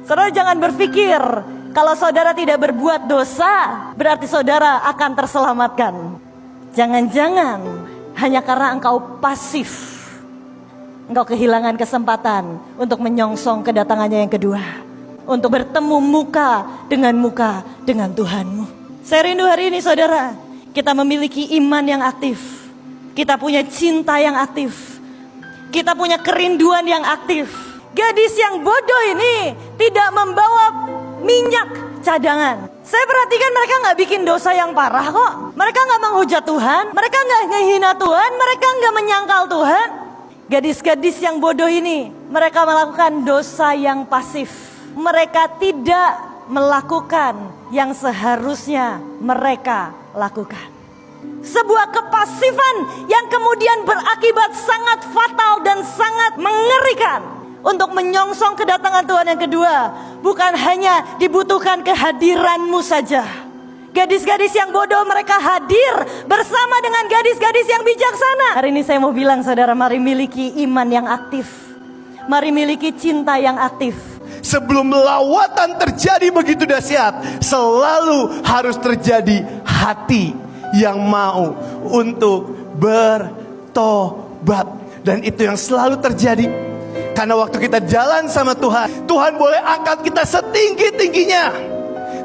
Saudara jangan berpikir kalau saudara tidak berbuat dosa berarti saudara akan terselamatkan. Jangan-jangan hanya karena engkau pasif, engkau kehilangan kesempatan untuk menyongsong kedatangannya yang kedua, untuk bertemu muka dengan Tuhanmu. Saya rindu hari ini saudara, kita memiliki iman yang aktif, kita punya cinta yang aktif, kita punya kerinduan yang aktif. Gadis yang bodoh ini tidak membawa minyak cadangan. Saya perhatikan mereka gak bikin dosa yang parah kok. Mereka gak menghujat Tuhan, mereka gak ngehina Tuhan, mereka gak menyangkal Tuhan. Gadis-gadis yang bodoh ini, mereka melakukan dosa yang pasif. Mereka tidak melakukan yang seharusnya mereka lakukan. Sebuah kepasifan yang kemudian berakibat sangat fatal dan sangat mengerikan. Untuk menyongsong kedatangan Tuhan yang kedua, bukan hanya dibutuhkan kehadiranmu saja. Gadis-gadis yang bodoh mereka hadir bersama dengan gadis-gadis yang bijaksana. Hari ini saya mau bilang saudara, mari miliki iman yang aktif. Mari miliki cinta yang aktif. Sebelum lawatan terjadi begitu dahsyat, selalu harus terjadi hati yang mau untuk bertobat. Dan itu yang selalu terjadi. Karena waktu kita jalan sama Tuhan, Tuhan boleh angkat kita setinggi-tingginya,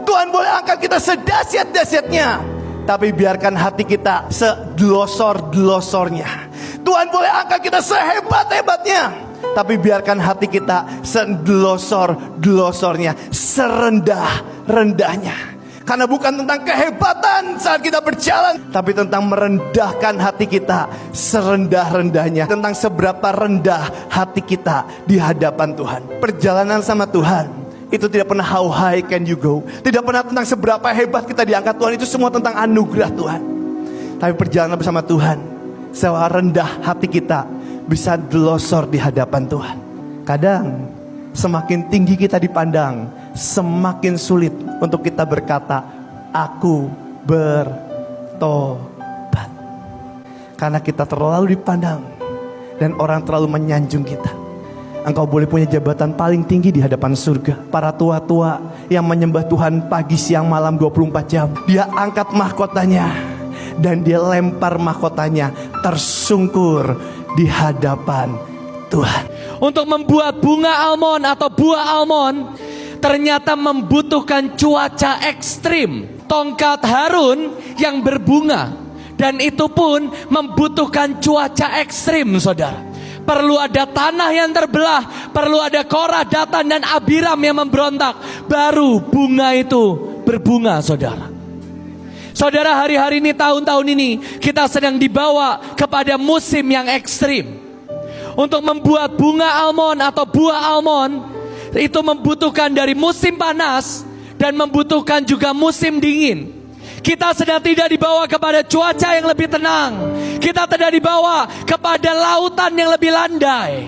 Tuhan boleh angkat kita sedahsyat-dahsyatnya, tapi biarkan hati kita sedelosor-delosornya. Tuhan boleh angkat kita sehebat-hebatnya, tapi biarkan hati kita sedelosor-delosornya, serendah-rendahnya. Karena bukan tentang kehebatan saat kita berjalan, tapi tentang merendahkan hati kita serendah-rendahnya. Tentang seberapa rendah hati kita di hadapan Tuhan. Perjalanan sama Tuhan itu tidak pernah how high can you go. Tidak pernah tentang seberapa hebat kita diangkat Tuhan. Itu semua tentang anugerah Tuhan. Tapi perjalanan bersama Tuhan, sewa rendah hati kita bisa delosor di hadapan Tuhan. Kadang semakin tinggi kita dipandang, semakin sulit untuk kita berkata, aku bertobat. Karena kita terlalu dipandang dan orang terlalu menyanjung kita. Engkau boleh punya jabatan paling tinggi di hadapan surga. Para tua-tua yang menyembah Tuhan pagi, siang, malam 24 jam. Dia angkat mahkotanya dan dia lempar mahkotanya tersungkur di hadapan Tuhan. Untuk membuat bunga almond atau buah almond ternyata membutuhkan cuaca ekstrim. Tongkat Harun yang berbunga, dan itu pun membutuhkan cuaca ekstrim, saudara. Perlu ada tanah yang terbelah, perlu ada Korah, Datan dan Abiram yang memberontak, baru bunga itu berbunga, saudara. Saudara, hari-hari ini, tahun-tahun ini kita sedang dibawa kepada musim yang ekstrim. Untuk membuat bunga almond atau buah almond itu membutuhkan dari musim panas dan membutuhkan juga musim dingin. Kita sedang tidak dibawa kepada cuaca yang lebih tenang. Kita tidak dibawa kepada lautan yang lebih landai.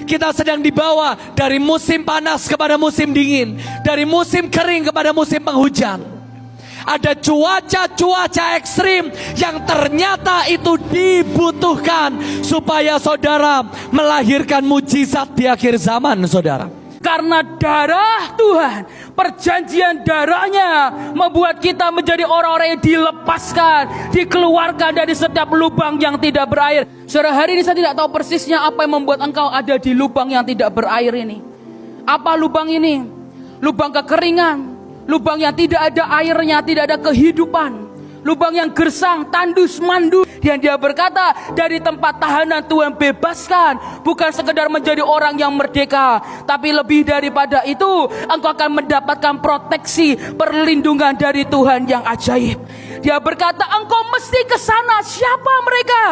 Kita sedang dibawa dari musim panas kepada musim dingin, dari musim kering kepada musim penghujan. Ada cuaca-cuaca ekstrim yang ternyata itu dibutuhkan supaya saudara melahirkan mujizat di akhir zaman, saudara. Karena darah Tuhan, perjanjian darahnya membuat kita menjadi orang-orang yang dilepaskan, dikeluarkan dari setiap lubang yang tidak berair. Saudara, hari ini saya tidak tahu persisnya apa yang membuat engkau ada di lubang yang tidak berair ini. Apa lubang ini? Lubang kekeringan, lubang yang tidak ada airnya, tidak ada kehidupan. Lubang yang gersang, tandus, mandu. Dan dia berkata, dari tempat tahanan Tuhan bebaskan. Bukan sekedar menjadi orang yang merdeka, tapi lebih daripada itu, engkau akan mendapatkan proteksi, perlindungan dari Tuhan yang ajaib. Dia berkata, engkau mesti ke sana. Siapa mereka?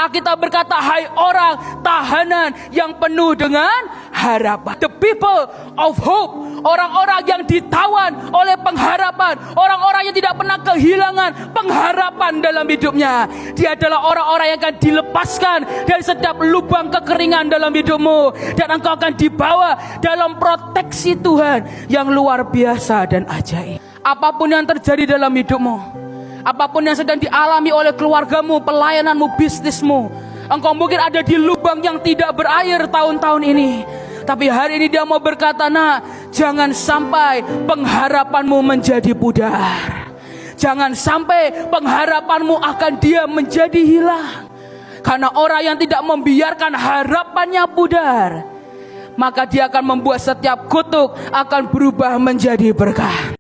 Alkitab berkata, hai orang tahanan yang penuh dengan harapan. The people of hope. Orang-orang yang ditawan oleh pengharapan. Orang-orang yang tidak pernah kehilangan pengharapan dalam hidupnya. Dia adalah orang-orang yang akan dilepaskan dari setiap lubang kekeringan dalam hidupmu. Dan engkau akan dibawa dalam proteksi Tuhan yang luar biasa dan ajaib. Apapun yang terjadi dalam hidupmu, apapun yang sedang dialami oleh keluargamu, pelayananmu, bisnismu, engkau mungkin ada di lubang yang tidak berair tahun-tahun ini. Tapi hari ini dia mau berkata, nah, Jangan sampai pengharapanmu menjadi pudar. Jangan sampai pengharapanmu akan dia menjadi hilang. Karena orang yang tidak membiarkan harapannya pudar, maka dia akan membuat setiap kutuk akan berubah menjadi berkah.